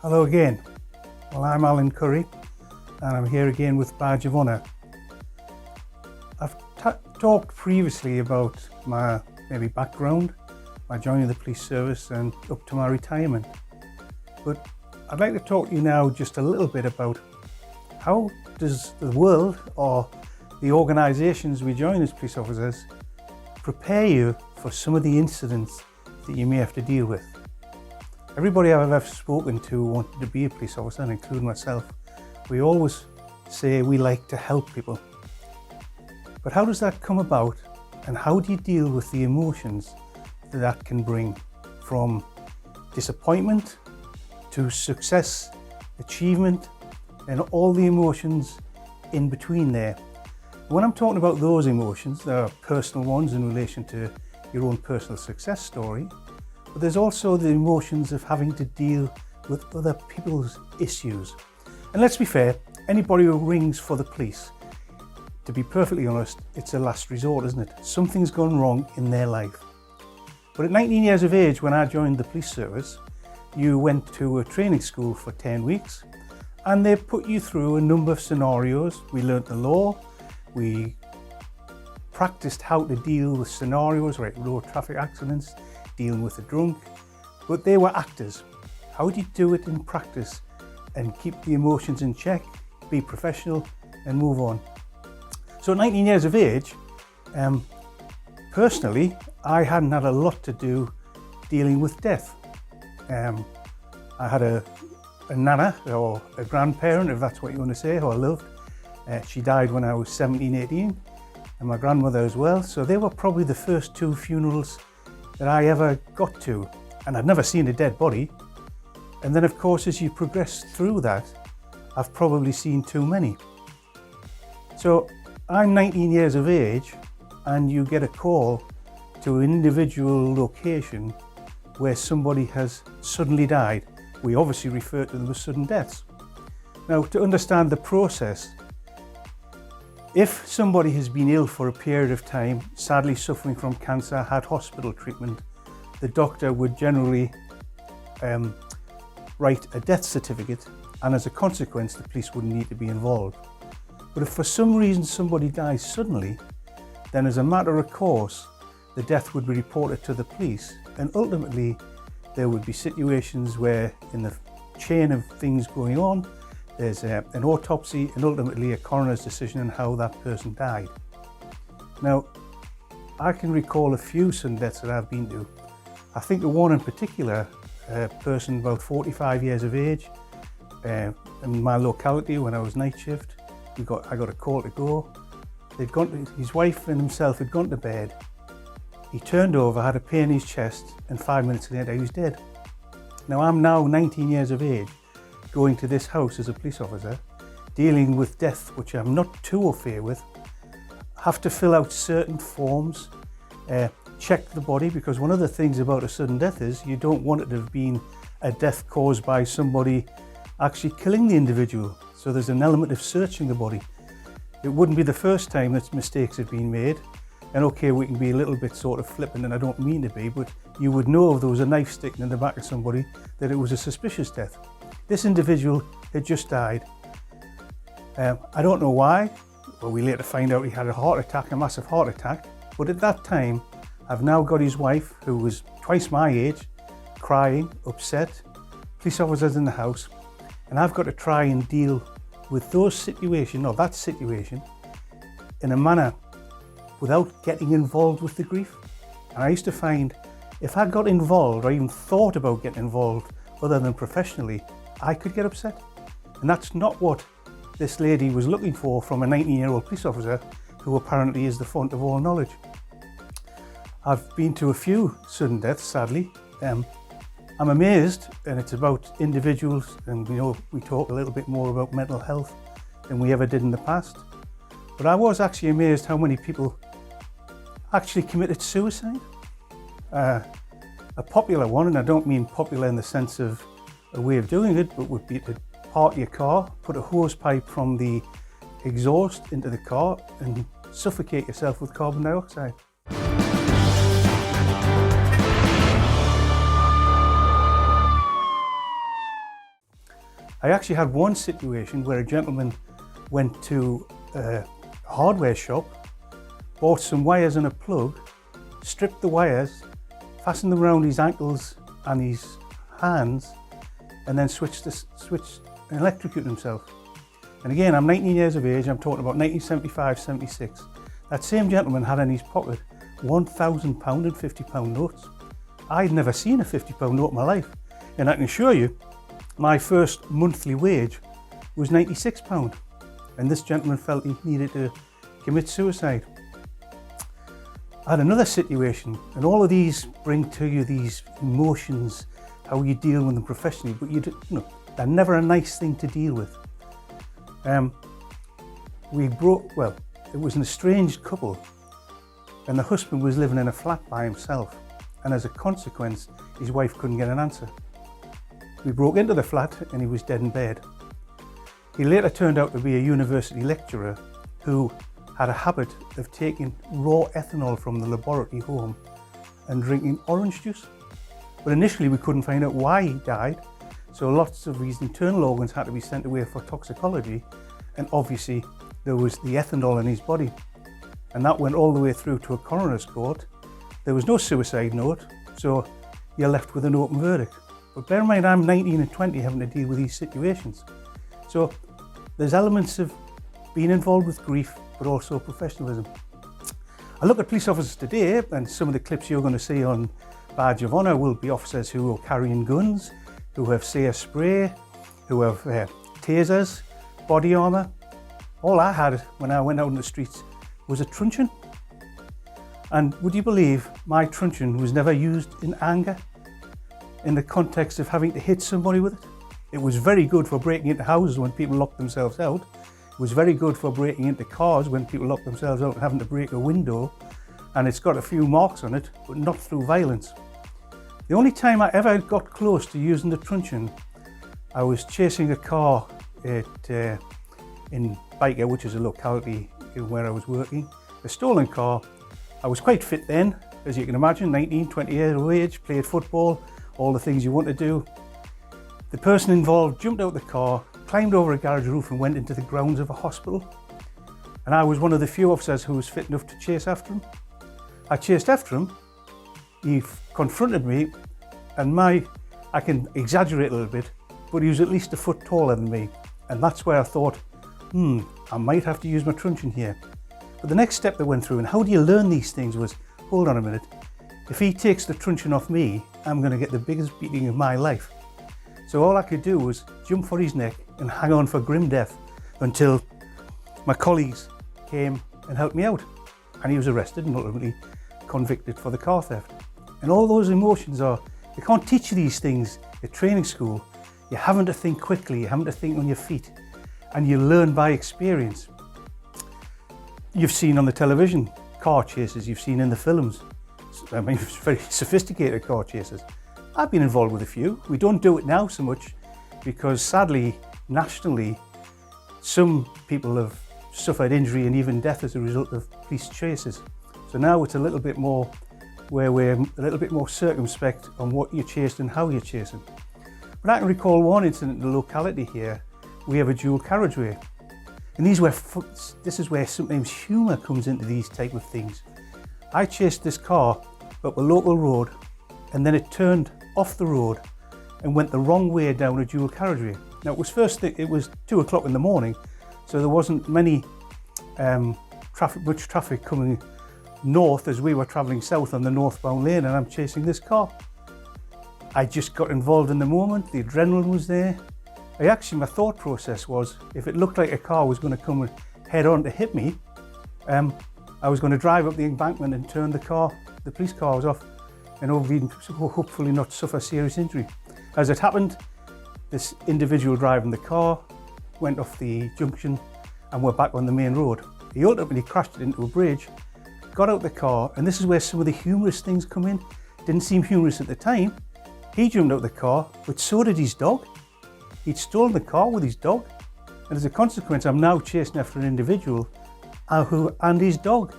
Hello again. Well, I'm Alan Curry and I'm here again with Badge of Honour. I've talked previously about my maybe background, my joining the police service and up to my retirement. But I'd like to talk to you now just a little bit about how does the world or the organisations we join as police officers prepare you for some of the incidents that you may have to deal with. Everybody I've ever spoken to wanted to be a police officer, and including myself, we always say we like to help people. But how does that come about, and how do you deal with the emotions that that can bring, from disappointment to success, achievement, and all the emotions in between there? When I'm talking about those emotions, there are personal ones in relation to your own personal success story, but there's also the emotions of having to deal with other people's issues. And let's be fair, anybody who rings for the police, to be perfectly honest, it's a last resort, isn't it? Something's gone wrong in their life. But at 19 years of age, when I joined the police service, you went to a training school for 10 weeks, and they put you through a number of scenarios. We learnt the law, we practiced how to deal with scenarios like road traffic accidents, dealing with a drunk, but they were actors. How do you do it in practice and keep the emotions in check, be professional and move on? So at 19 years of age, personally, I hadn't had a lot to do dealing with death. I had a nana or a grandparent, if that's what you want to say, who I loved. She died when I was 17, 18, and my grandmother as well. So they were probably the first two funerals that I ever got to, and I'd never seen a dead body. And then of course, as you progress through that, I've probably seen too many. So I'm 19 years of age, and you get a call to an individual location where somebody has suddenly died. We obviously refer to them as sudden deaths. Now, to understand the process, if somebody has been ill for a period of time, sadly suffering from cancer, had hospital treatment, the doctor would generally write a death certificate, and as a consequence, the police wouldn't need to be involved. But if for some reason somebody dies suddenly, then as a matter of course, the death would be reported to the police, and ultimately there would be situations where in the chain of things going on, there's an autopsy and ultimately a coroner's decision on how that person died. Now, I can recall a few sudden deaths that I've been to. I think the one in particular, a person about 45 years of age, in my locality when I was night shift, I got a call to go. His wife and himself had gone to bed. He turned over, had a pain in his chest, and 5 minutes later he was dead. Now I'm now 19 years of age, going to this house as a police officer, dealing with death, which I'm not too au fait with, have to fill out certain forms, check the body, because one of the things about a sudden death is you don't want it to have been a death caused by somebody actually killing the individual. So there's an element of searching the body. It wouldn't be the first time that mistakes have been made. And okay, we can be a little bit sort of flippant, and I don't mean to be, but you would know if there was a knife sticking in the back of somebody that it was a suspicious death. This individual had just died. I don't know why. Well, we later find out he had a heart attack, a massive heart attack. But at that time, I've now got his wife, who was twice my age, crying, upset, police officers in the house, and I've got to try and deal with those situations, or that situation, in a manner without getting involved with the grief. And I used to find if I got involved or even thought about getting involved other than professionally, I could get upset. And that's not what this lady was looking for from a 19-year-old police officer who apparently is the font of all knowledge. I've been to a few sudden deaths, sadly. I'm amazed, and it's about individuals, and we talk a little bit more about mental health than we ever did in the past. But I was actually amazed how many people actually committed suicide. A popular one, and I don't mean popular in the sense of a way of doing it, but would be to park your car, put a hose pipe from the exhaust into the car and suffocate yourself with carbon dioxide. I actually had one situation where a gentleman went to a hardware shop, bought some wires and a plug, stripped the wires, fastened them around his ankles and his hands, and then switched and electrocuted himself. And again, I'm 19 years of age, I'm talking about 1975, 76. That same gentleman had in his pocket £1,000 and £50 notes. I'd never seen a £50 note in my life. And I can assure you, my first monthly wage was £96. And this gentleman felt he needed to commit suicide. I had another situation, and all of these bring to you these emotions, how you deal with them professionally, but they're never a nice thing to deal with. It was an estranged couple, and the husband was living in a flat by himself, and as a consequence, his wife couldn't get an answer. We broke into the flat and he was dead in bed. He later turned out to be a university lecturer who had a habit of taking raw ethanol from the laboratory home and drinking orange juice. But initially we couldn't find out why he died, so lots of his internal organs had to be sent away for toxicology, and obviously there was the ethanol in his body. And that went all the way through to a coroner's court. There was no suicide note, so you're left with an open verdict. But bear in mind, I'm 19 and 20 having to deal with these situations. So there's elements of being involved with grief, but also professionalism. I look at police officers today, and some of the clips you're going to see on Badge of Honour will be officers who are carrying guns, who have sear spray, who have tasers, body armour. All I had when I went out in the streets was a truncheon. And would you believe my truncheon was never used in anger, in the context of having to hit somebody with it? It was very good for breaking into houses when people locked themselves out. It was very good for breaking into cars when people locked themselves out and having to break a window. And it's got a few marks on it, but not through violence. The only time I ever got close to using the truncheon, I was chasing a car in Byker, which is a locality where I was working. A stolen car. I was quite fit then, as you can imagine, 19, 20 years of age, played football, all the things you want to do. The person involved jumped out the car, climbed over a garage roof and went into the grounds of a hospital. And I was one of the few officers who was fit enough to chase after him. I chased after him, he confronted me, and I can exaggerate a little bit, but he was at least a foot taller than me. And that's where I thought, I might have to use my truncheon here. But the next step that went through, and how do you learn these things, was, hold on a minute, if he takes the truncheon off me, I'm going to get the biggest beating of my life. So all I could do was jump for his neck and hang on for grim death until my colleagues came and helped me out. And he was arrested and ultimately convicted for the car theft. And all those emotions they can't teach you these things at training school. You're having to think quickly, you're having to think on your feet, and you learn by experience. You've seen on the television car chases, you've seen in the films. I mean, very sophisticated car chases. I've been involved with a few. We don't do it now so much because sadly, nationally, some people have suffered injury and even death as a result of police chases. So now it's a little bit more where we're a little bit more circumspect on what you're chasing and how you're chasing. But I can recall one incident in the locality here. We have a dual carriageway. And this is where sometimes humour comes into these type of things. I chased this car up a local road, and then it turned off the road and went the wrong way down a dual carriageway. Now it was 2 o'clock in the morning, so there wasn't much traffic coming north as we were travelling south on the northbound lane, and I'm chasing this car. I just got involved in the moment, the adrenaline was there. My thought process was, if it looked like a car was going to come head on to hit me, I was going to drive up the embankment and turn the police cars off, and hopefully not suffer serious injury. As it happened, this individual driving the car went off the junction and we're back on the main road. He ultimately crashed it into a bridge, got out the car, and this is where some of the humorous things come in. Didn't seem humorous at the time. He jumped out the car, but so did his dog. He'd stolen the car with his dog, and as a consequence, I'm now chasing after an individual and his dog.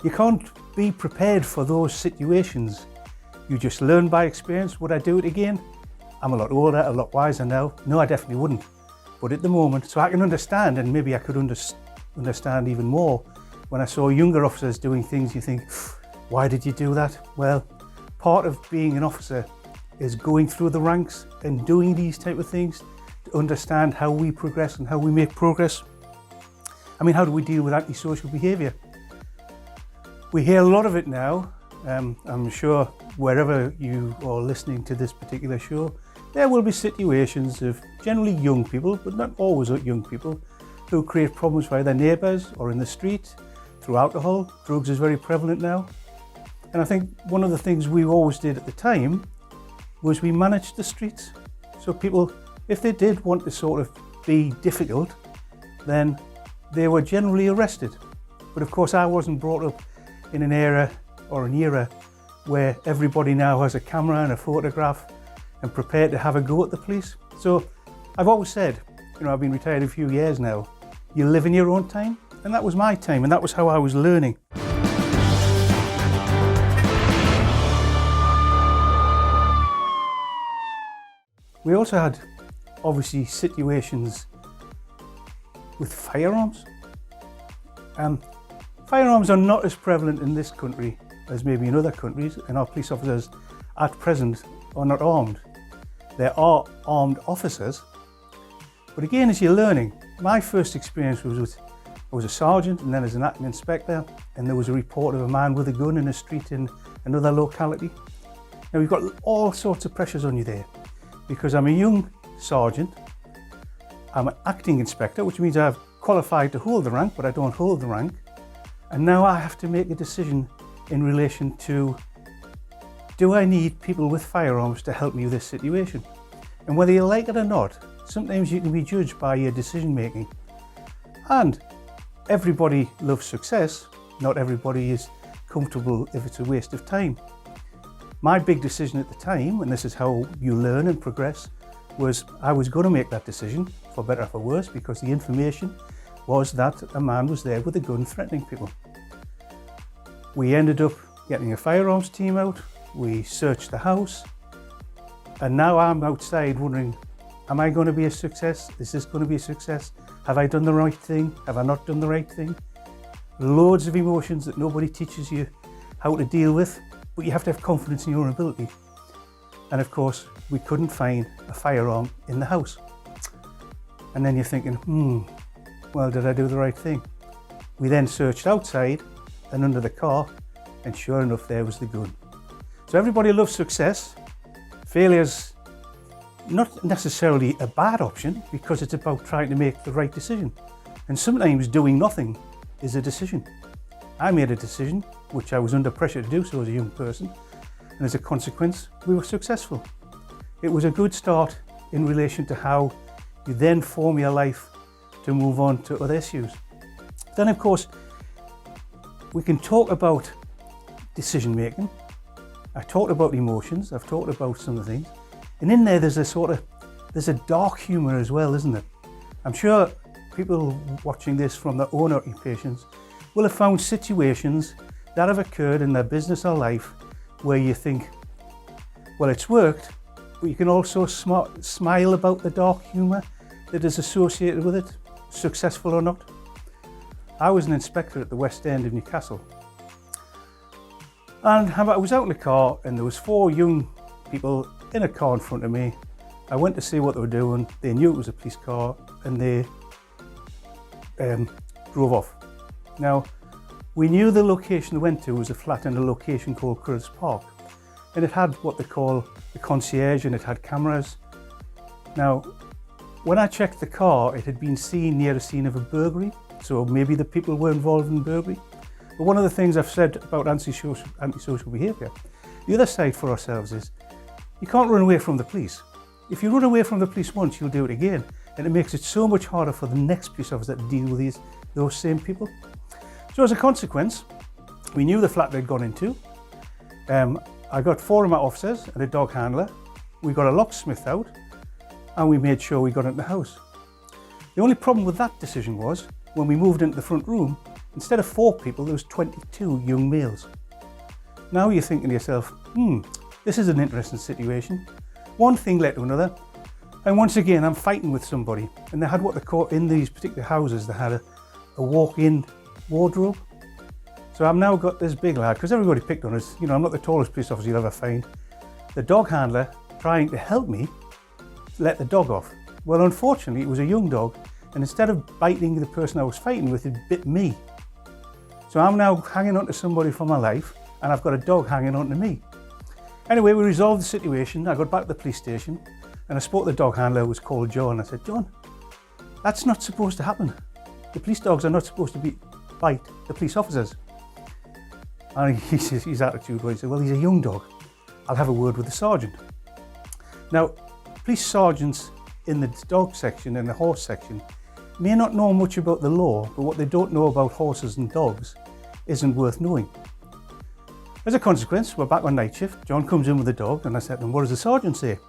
You can't be prepared for those situations. You just learn by experience. Would I do it again? I'm a lot older, a lot wiser now. No, I definitely wouldn't. But at the moment, so I can understand, and maybe I could understand even more when I saw younger officers doing things you think, why did you do that? Well, part of being an officer is going through the ranks and doing these type of things to understand how we progress and how we make progress. I mean, how do we deal with antisocial behaviour? We hear a lot of it now. I'm sure wherever you are listening to this particular show, there will be situations of generally young people, but not always young people, who create problems for their neighbours or in the street through alcohol. Drugs is very prevalent now. And I think one of the things we always did at the time was we managed the streets. So people, if they did want to sort of be difficult, then they were generally arrested. But of course, I wasn't brought up in an era where everybody now has a camera and a photograph and prepared to have a go at the police. So I've always said, I've been retired a few years now, you live in your own time, and that was my time, and that was how I was learning. We also had, obviously, situations with firearms. Firearms are not as prevalent in this country as maybe in other countries, and our police officers at present are not armed. There are armed officers, but again, as you're learning, my first experience was I was a sergeant and then as an acting inspector, and there was a report of a man with a gun in a street in another locality. Now we've got all sorts of pressures on you there, because I'm a young sergeant, I'm an acting inspector, which means I've qualified to hold the rank, but I don't hold the rank. And now I have to make a decision in relation to, do I need people with firearms to help me with this situation? And whether you like it or not, sometimes you can be judged by your decision making. And everybody loves success. Not everybody is comfortable if it's a waste of time. My big decision at the time, and this is how you learn and progress, was I was going to make that decision, for better or for worse, because the information was that a man was there with a gun threatening people. We ended up getting a firearms team out, we searched the house, and now I'm outside wondering, am I going to be a success? Is this going to be a success? Have I done the right thing? Have I not done the right thing? Loads of emotions that nobody teaches you how to deal with, but you have to have confidence in your own ability. And of course, we couldn't find a firearm in the house. And then you're thinking, well, did I do the right thing? We then searched outside and under the car, and sure enough, there was the gun. So everybody loves success. Failure's not necessarily a bad option, because it's about trying to make the right decision. And sometimes doing nothing is a decision. I made a decision, which I was under pressure to do so as a young person, and as a consequence, we were successful. It was a good start in relation to how you then form your life to move on to other issues. Then, of course, we can talk about decision making. I talked about emotions, I've talked about some of the things, and in there there's a dark humour as well, isn't it? I'm sure people watching this from their own occupations will have found situations that have occurred in their business or life where you think, well, it's worked, but you can also smile about the dark humour that is associated with it, successful or not. I was an inspector at the West End of Newcastle, and I was out in the car and there was 4 young people in a car in front of me. I went to see what they were doing. They knew it was a police car and they drove off. Now, we knew the location they went to was a flat in a location called Curtis Park, and it had what they call the concierge, and it had cameras. Now, when I checked the car, it had been seen near a scene of a burglary, so maybe the people were involved in burglary. But one of the things I've said about antisocial behaviour, the other side for ourselves is, you can't run away from the police. If you run away from the police once, you'll do it again, and it makes it so much harder for the next police officer to deal with those same people. So as a consequence, we knew the flat they'd gone into. I got 4 of my officers and a dog handler. We got a locksmith out, and we made sure we got into the house. The only problem with that decision was, when we moved into the front room, instead of 4 people, there was 22 young males. Now you're thinking to yourself, this is an interesting situation. one thing led to another, and once again I'm fighting with somebody, and they had what they call, in these particular houses, they had a walk-in wardrobe. So I've now got this big lad, because everybody picked on us, you know, I'm not the tallest police officer you'll ever find, the dog handler trying to help me let the dog off. Well, unfortunately, it was a young dog, and instead of biting the person I was fighting with, it bit me. So I'm now hanging on to somebody for my life, and I've got a dog hanging on to me. Anyway, we resolved the situation. I got back to the police station, and I spoke to the dog handler, who was called John. I said, John, that's not supposed to happen. The police dogs are not supposed to bite the police officers. And his attitude was, he said, well, he's a young dog. I'll have a word with the sergeant. Now, police sergeants in the dog section and the horse section may not know much about the law, but what they don't know about horses and dogs isn't worth knowing. As a consequence, we're back on night shift. John comes in with the dog, and I said to him, what does the sergeant say?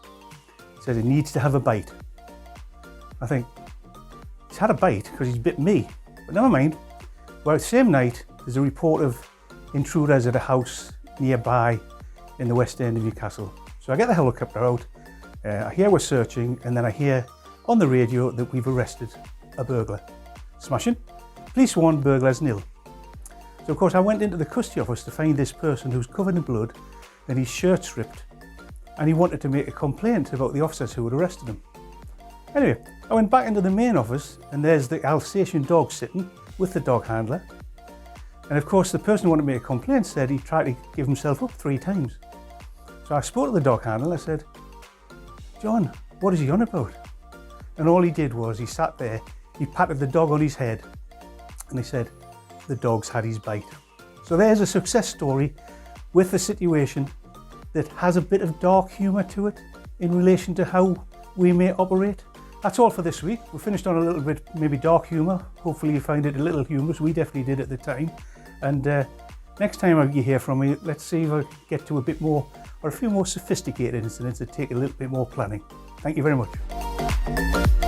He says it needs to have a bite. I think, he's had a bite because he's bit me, but never mind. Well, the same night, there's a report of intruders at a house nearby in the west end of Newcastle. So I get the helicopter out, I hear we're searching, and then I hear on the radio that we've arrested a burglar. Smashing. Police 1, burglars 0. So of course I went into the custody office to find this person who's covered in blood and his shirt's ripped, and he wanted to make a complaint about the officers who had arrested him. Anyway, I went back into the main office, and there's the Alsatian dog sitting with the dog handler. And of course the person who wanted to make a complaint said he tried to give himself up 3 times. So I spoke to the dog handler. I said, John, what is he on about? And all he did was he sat there, he patted the dog on his head, and he said, the dog's had his bite. So there's a success story with a situation that has a bit of dark humour to it in relation to how we may operate. That's all for this week. We finished on a little bit maybe dark humour. Hopefully you find it a little humorous. We definitely did at the time. And next time you hear from me, let's see if I get to a bit more, or a few more sophisticated incidents that take a little bit more planning. Thank you very much.